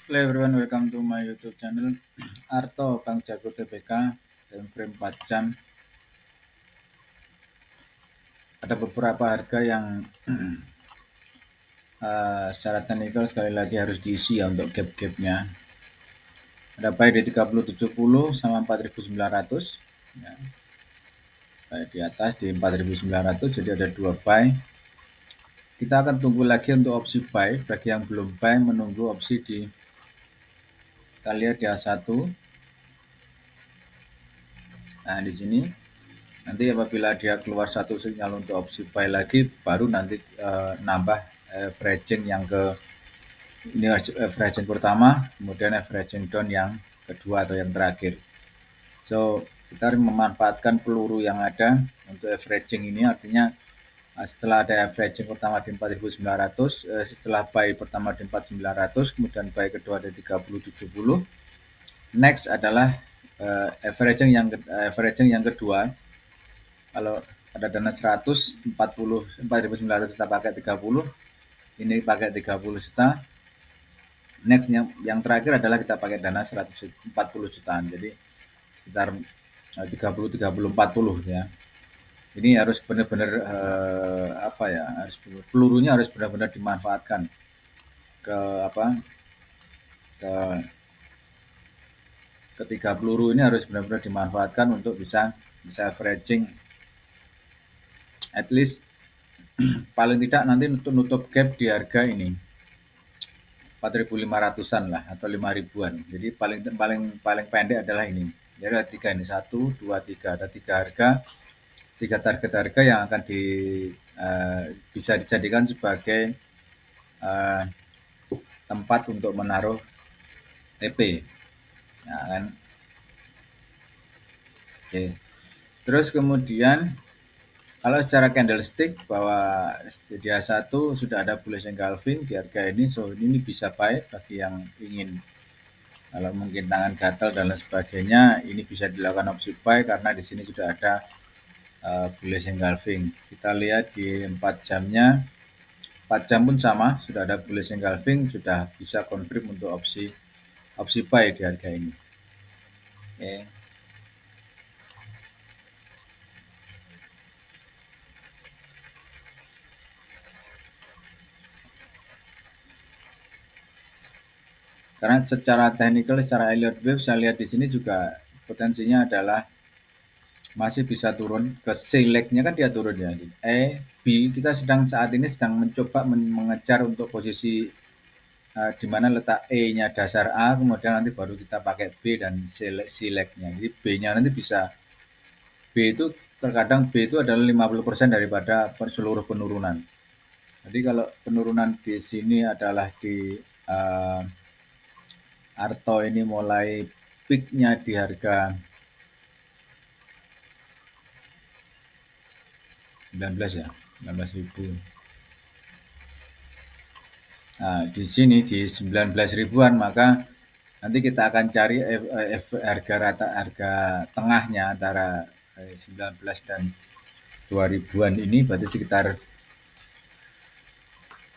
Hello everyone, welcome to my YouTube channel. Arto Kang Jago TPK time frame 4 jam. Ada beberapa harga yang secara teknikal sekali lagi harus diisi ya untuk gap-gapnya. Ada buy di 3070 sama 4900 ya. Buy di atas di 4900, jadi ada dua buy. Kita akan tunggu lagi untuk opsi buy. Bagi yang belum buy, menunggu opsi di, kita lihat di A1. Nah di sini nanti apabila dia keluar satu sinyal untuk opsi buy lagi, baru nanti nambah averaging yang ke ini averaging pertama, kemudian averaging down yang kedua atau yang terakhir. So kita harus memanfaatkan peluru yang ada untuk averaging ini, artinya setelah ada averaging pertama di 4900, setelah buy pertama di 4900, kemudian buy kedua di 3070, next adalah averaging yang kedua. Kalau ada dana 4.900 kita pakai 30, ini pakai 30 juta. Next yang terakhir adalah kita pakai dana 140 jutaan, jadi sekitar 30 30 40 ya. Ini harus benar-benar harus pelurunya harus benar-benar dimanfaatkan ke ketiga peluru ini harus benar-benar dimanfaatkan untuk bisa averaging at least paling tidak nanti untuk nutup gap di harga ini 4.500-an lah atau 5.000-an. Jadi paling pendek adalah ini. Jadi ada tiga ini, 1, 2, 3. Ada tiga target harga yang akan bisa dijadikan sebagai tempat untuk menaruh TP. Nah, kan. Oke. Terus kemudian kalau secara candlestick bahwa dia satu sudah ada bullish engulfing di harga ini, so ini bisa baik bagi yang ingin, kalau mungkin tangan gatal dan lain sebagainya, ini bisa dilakukan opsi buy karena di sini sudah ada bullish engulfing. Kita lihat di 4 jamnya, 4 jam pun sama, sudah ada bullish engulfing, sudah bisa confirm untuk opsi buy di harga ini. Oke. Karena secara teknikal, secara Elliott Wave saya lihat di sini juga potensinya adalah masih bisa turun ke C leg-nya, kan dia turun ya. B kita saat ini sedang mencoba mengejar untuk posisi di mana letak E-nya dasar A, kemudian nanti baru kita pakai B dan C leg-nya. Jadi B-nya nanti bisa, B itu terkadang B itu adalah 50% daripada seluruh penurunan. Jadi kalau penurunan di sini adalah di Arto ini mulai peak-nya di harga 19 ya, 19.000. Nah, di sini di 19 ribuan, maka nanti kita akan cari harga tengahnya antara 19 dan 2 ribuan ini, berarti sekitar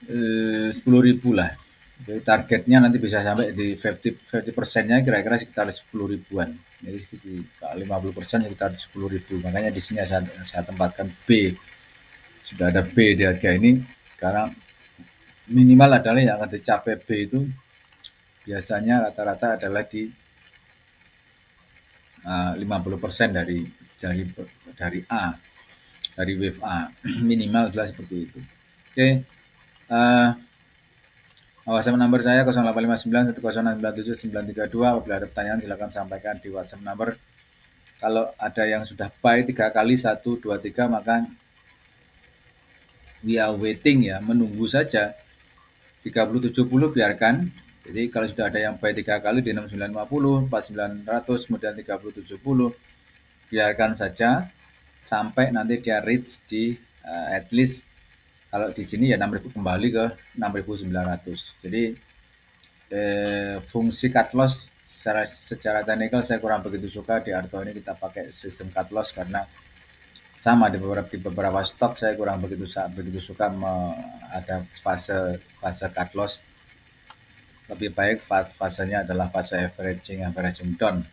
10 ribu lah. Jadi targetnya nanti bisa sampai di 50%-nya kira-kira sekitar 10 ribuan. Jadi sekitar 50% sekitar 10 ribu. Makanya di sini saya tempatkan B. Sudah ada B di harga ini karena minimal adalah yang akan dicapai B itu biasanya rata-rata adalah di 50% dari A, dari wave A. Minimal adalah seperti itu. Oke. WhatsApp number saya 085910979932. Apabila ada pertanyaan silakan sampaikan di WhatsApp number. Kalau ada yang sudah buy 3 kali 1, 2, 3, maka we are waiting ya, menunggu saja. 3070 biarkan. Jadi kalau sudah ada yang buy 3 kali di 6950, 4900, kemudian 3070, biarkan saja sampai nanti dia reach di at least, kalau di sini ya 6.000 kembali ke 6.900. Jadi fungsi cut loss secara teknikal saya kurang begitu suka di Arto ini. Kita pakai sistem cut loss karena sama di beberapa stok saya kurang begitu suka ada fase cut loss lebih baik fasenya adalah fase averaging down.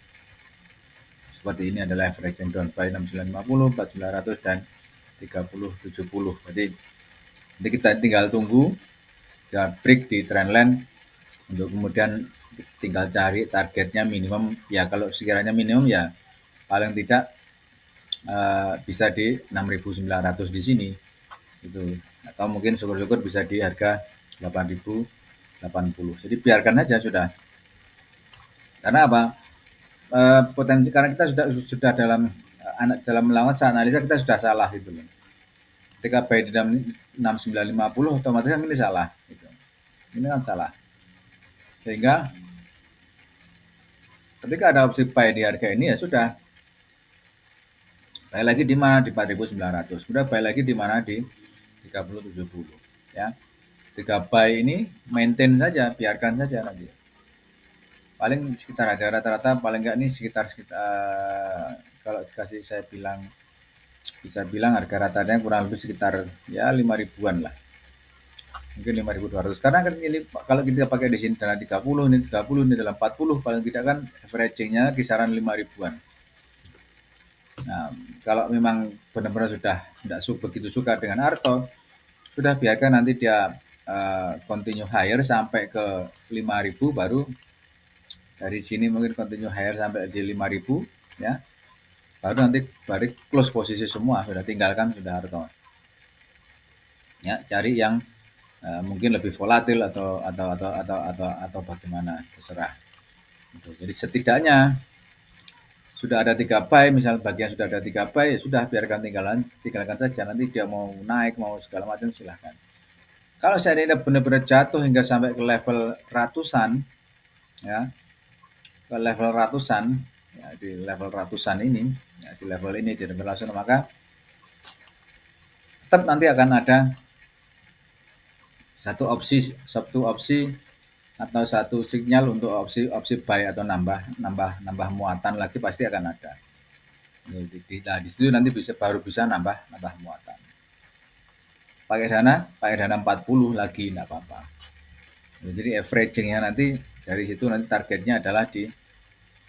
Seperti ini adalah averaging down buy 6950, 4900 dan 3070. Jadi nanti kita tinggal tunggu ya break di trendline untuk kemudian tinggal cari targetnya minimum ya, kalau sekiranya minimum ya paling tidak bisa di 6.900 di sini itu, atau mungkin syukur-syukur bisa di harga 8.080. Jadi biarkan aja sudah, karena apa, potensi, karena kita sudah dalam melakukan analisa kita sudah salah gitu loh. Ketika buy di 6950 otomatis kan ini salah gitu. Ini kan salah, sehingga ketika ada opsi buy di harga ini ya sudah, buy lagi di mana, di 4.900, sudah buy lagi di mana, di 3070 ya. 3 buy ini maintain saja, biarkan saja nanti. Paling sekitar ada rata-rata paling enggak nih sekitar kalau dikasih saya bilang, bisa bilang harga ratanya kurang lebih sekitar ya 5 ribuan lah. Mungkin 5.200. Karena kan ini kalau kita pakai di sini dana 30, ini 30, ini dalam 40, paling tidak kan averagingnya kisaran 5 ribuan. Nah, kalau memang benar-benar sudah tidak begitu suka dengan Arto, sudah biarkan nanti dia continue higher sampai ke 5.000, baru dari sini mungkin continue higher sampai di 5.000 ya. Baru nanti balik close posisi semua, sudah tinggalkan sudah Arto. Ya, cari yang mungkin lebih volatil atau bagaimana, terserah. Jadi setidaknya sudah ada 3 buy, misal bagian sudah ada 3 buy, ya sudah biarkan tinggalkan saja, nanti dia mau naik mau segala macam silahkan. Kalau saya ini benar-benar jatuh hingga sampai ke level ratusan ya, ke level ratusan ya, di level ratusan ini ya, di level ini di level ratusan, maka tetap nanti akan ada satu opsi atau satu sinyal untuk opsi buy atau nambah muatan lagi, pasti akan ada. Nah, di situ nanti baru bisa nambah muatan. Pakai dana 40 lagi enggak apa-apa. Jadi averagingnya nanti dari situ, nanti targetnya adalah di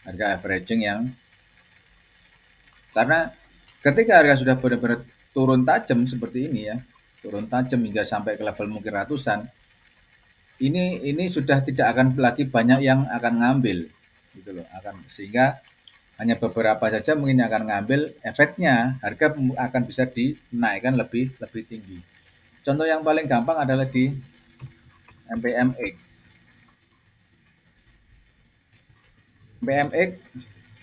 harga averaging yang, karena ketika harga sudah benar-benar turun tajam seperti ini ya, turun tajam hingga sampai ke level mungkin ratusan, ini sudah tidak akan lagi banyak yang akan ngambil gitu loh, sehingga hanya beberapa saja mungkin yang akan ngambil, efeknya harga akan bisa dinaikkan lebih tinggi. Contoh yang paling gampang adalah di MPMX. MPMX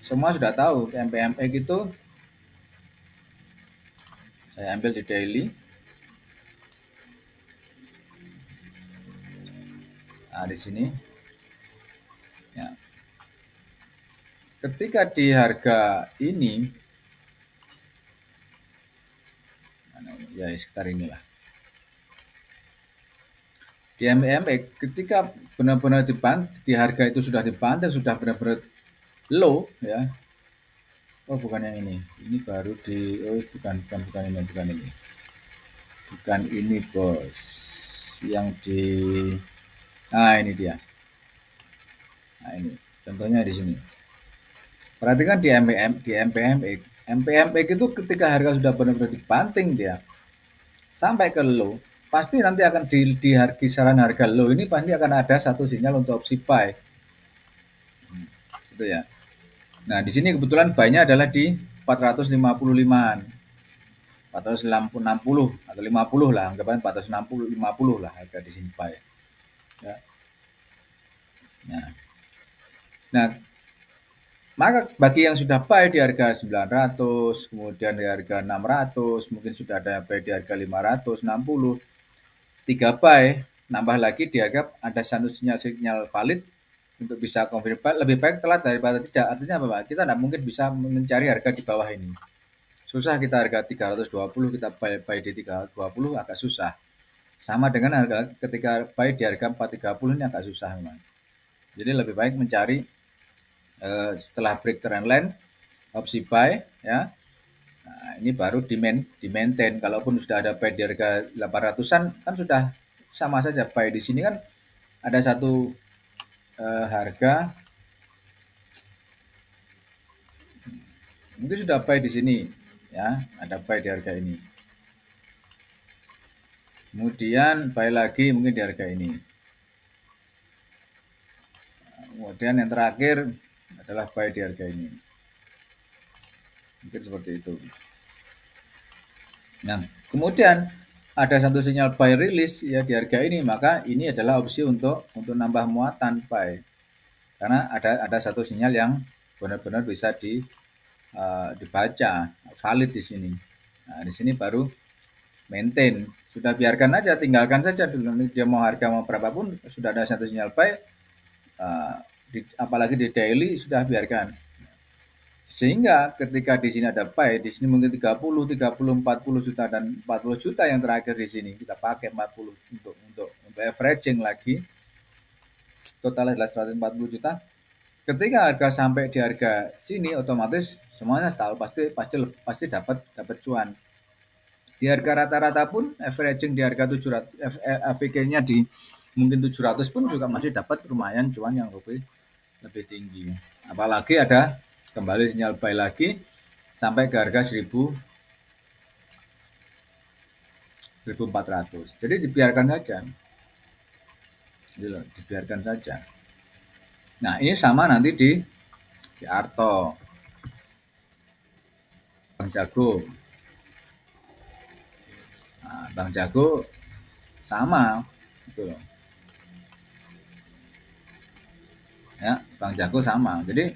semua sudah tahu, MPMX itu saya ambil di daily. Nah, di sini ya, ketika di harga ini ya sekitar inilah di MPMX, ketika benar-benar di harga itu sudah dibanting, sudah benar-benar low ya. Oh bukan yang ini baru di, oh bukan ini bos, yang di, nah ini dia. Nah ini contohnya di sini. Perhatikan di MPMX itu ketika harga sudah benar-benar dibanting dia sampai ke low, pasti nanti akan di kisaran harga low ini pasti akan ada satu sinyal untuk opsi buy. Gitu ya. Nah, di sini kebetulan buy-nya adalah di 455-an. 460 atau 50 lah, anggapan 460 50 lah harga di sini buy. Ya. Nah, maka bagi yang sudah buy di harga 900, kemudian di harga 600, mungkin sudah ada buy di harga 560, 3 buy, nambah lagi di harga ada satu sinyal valid untuk bisa confirm buy, lebih baik telat daripada tidak. Artinya apa Pak? Kita tidak mungkin bisa mencari harga di bawah ini. Susah kita harga 320, kita buy di 320 agak susah. Sama dengan harga ketika buy di harga 430 ini agak susah memang. Jadi lebih baik mencari setelah break trendline opsi buy ya. Nah, ini baru di maintain. Kalaupun sudah ada buy di harga 800-an kan sudah sama saja. Buy di sini kan ada satu harga mungkin sudah buy di sini ya, ada buy di harga ini. Kemudian buy lagi mungkin di harga ini. Kemudian yang terakhir adalah buy di harga ini. Mungkin seperti itu. Nah, kemudian ada satu sinyal buy release ya di harga ini, maka ini adalah opsi untuk nambah muatan buy. Karena ada satu sinyal yang benar-benar bisa dibaca, valid di sini. Nah, di sini baru maintain. Sudah biarkan aja, tinggalkan saja dulu. Dia mau harga mau berapapun, sudah ada satu sinyal buy, apalagi di daily sudah biarkan. Sehingga ketika di sini ada buy, di sini mungkin 30, 40 juta dan 40 juta yang terakhir di sini kita pakai 40 untuk averaging lagi. Totalnya adalah 140 juta. Ketika harga sampai di harga sini otomatis semuanya tahu pasti dapat cuan. Di harga rata-rata pun averaging di harga 700 AVK-nya di mungkin 700 pun juga masih dapat lumayan cuan yang lebih tinggi. Apalagi ada kembali sinyal buy lagi sampai ke harga 1400. Jadi dibiarkan saja. Dibiarkan saja. Nah, ini sama nanti di Arto. Bang Jago. Nah, Bang Jago sama gitu loh. Ya, Bang Jago sama. Jadi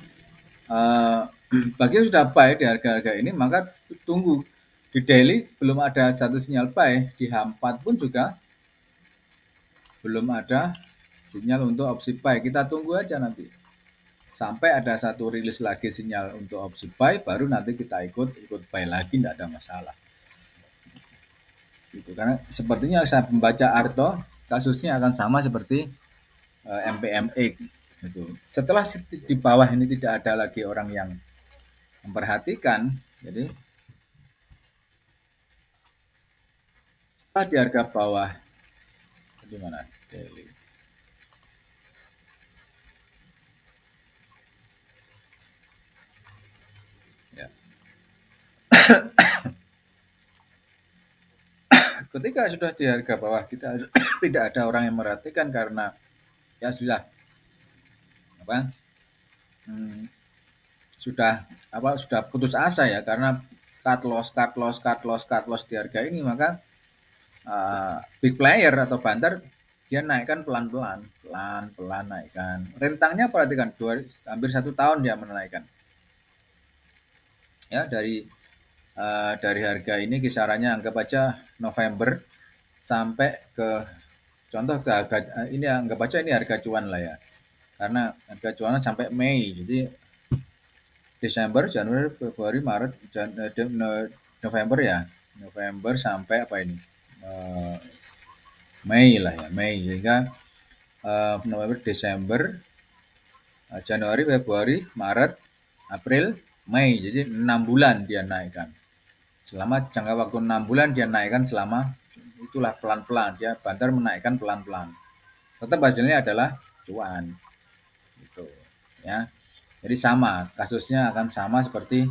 bagi yang sudah buy di harga-harga ini maka tunggu di daily belum ada satu sinyal buy, di H4 pun juga belum ada sinyal untuk opsi buy. Kita tunggu aja nanti sampai ada satu rilis lagi sinyal untuk opsi buy, baru nanti kita ikut buy lagi, tidak ada masalah. Gitu. Karena sepertinya saya membaca Arto kasusnya akan sama seperti MPMX. Gitu. Setelah di bawah ini tidak ada lagi orang yang memperhatikan, jadi di harga bawah di mana daily ya. Ketika sudah di harga bawah kita tidak ada orang yang memperhatikan karena ya sudah sudah putus asa ya, karena cut loss di harga ini, maka big player atau banter dia naikkan pelan-pelan naikkan. Rentangnya perhatikan hampir 1 tahun dia menaikkan. Ya, dari harga ini kisarannya anggap aja November sampai ke contoh ke harga ini, anggap aja ini harga cuan lah ya. Karena harga cuan sampai Mei. Jadi Desember, Januari, Februari, Maret, November ya. November sampai apa ini? Mei lah ya, Mei. Sehingga November, Desember, Januari, Februari, Maret, April, Mei. Jadi 6 bulan dia naikkan. Selama jangka waktu 6 bulan dia naikkan, selama itulah pelan-pelan. Dia banter menaikkan pelan-pelan. Tetap hasilnya adalah cuan. Gitu ya. Jadi sama, kasusnya akan sama seperti,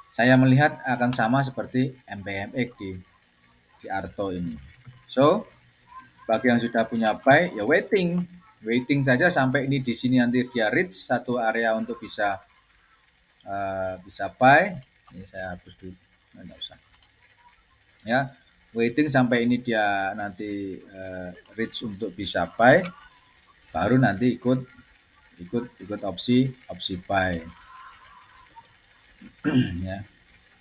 saya melihat akan sama seperti MPMX di Arto ini. So, bagi yang sudah punya buy, ya waiting saja sampai ini di sini nanti dia reach satu area untuk bisa buy. Ini saya hapus dulu, nggak usah. Ya, waiting sampai ini dia nanti reach untuk bisa buy, baru nanti ikut opsi buy. Ya,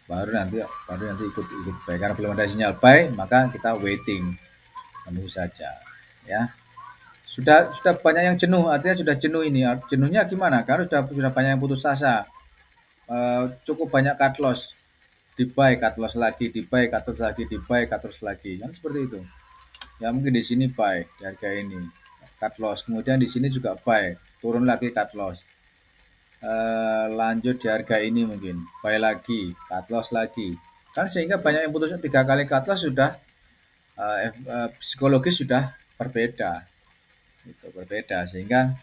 baru nanti ikut buy. Karena belum ada sinyal buy, maka kita waiting, menunggu saja ya. Sudah banyak yang jenuh, artinya sudah jenuh. Ini jenuhnya gimana? Karena sudah banyak yang putus asa, cukup banyak cut loss, di buy cut loss lagi, di buy cut loss lagi, di buy cut loss lagi, kan seperti itu ya. Mungkin di sini buy di harga ini cut loss, kemudian di sini juga buy, turun lagi cut loss, lanjut di harga ini mungkin buy lagi, cut loss lagi, kan sehingga banyak yang putus. 3 kali cut loss sudah psikologis sudah berbeda, sehingga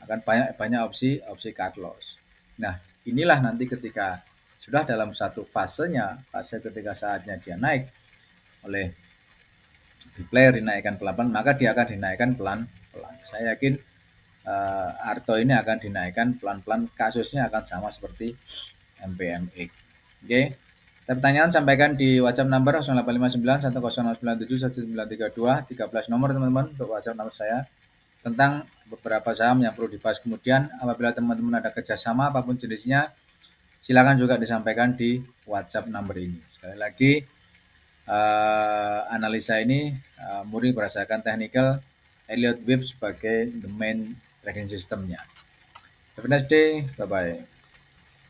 akan banyak opsi cut loss. Nah, inilah nanti ketika sudah dalam satu fase ketika saatnya dia naik oleh player dinaikkan pelan-pelan, maka dia akan dinaikkan pelan-pelan. Saya yakin Arto ini akan dinaikkan pelan-pelan, kasusnya akan sama seperti MPMX. Oke. Pertanyaan sampaikan di WhatsApp number 0859 1097 1932, 13 nomor teman-teman untuk WhatsApp nomor saya tentang beberapa saham yang perlu dibahas. Kemudian apabila teman-teman ada kerjasama apapun jenisnya, silakan juga disampaikan di WhatsApp number ini. Sekali lagi, analisa ini murni berdasarkan technical, Elliott Wave sebagai the main trading systemnya. Have a nice day, bye-bye.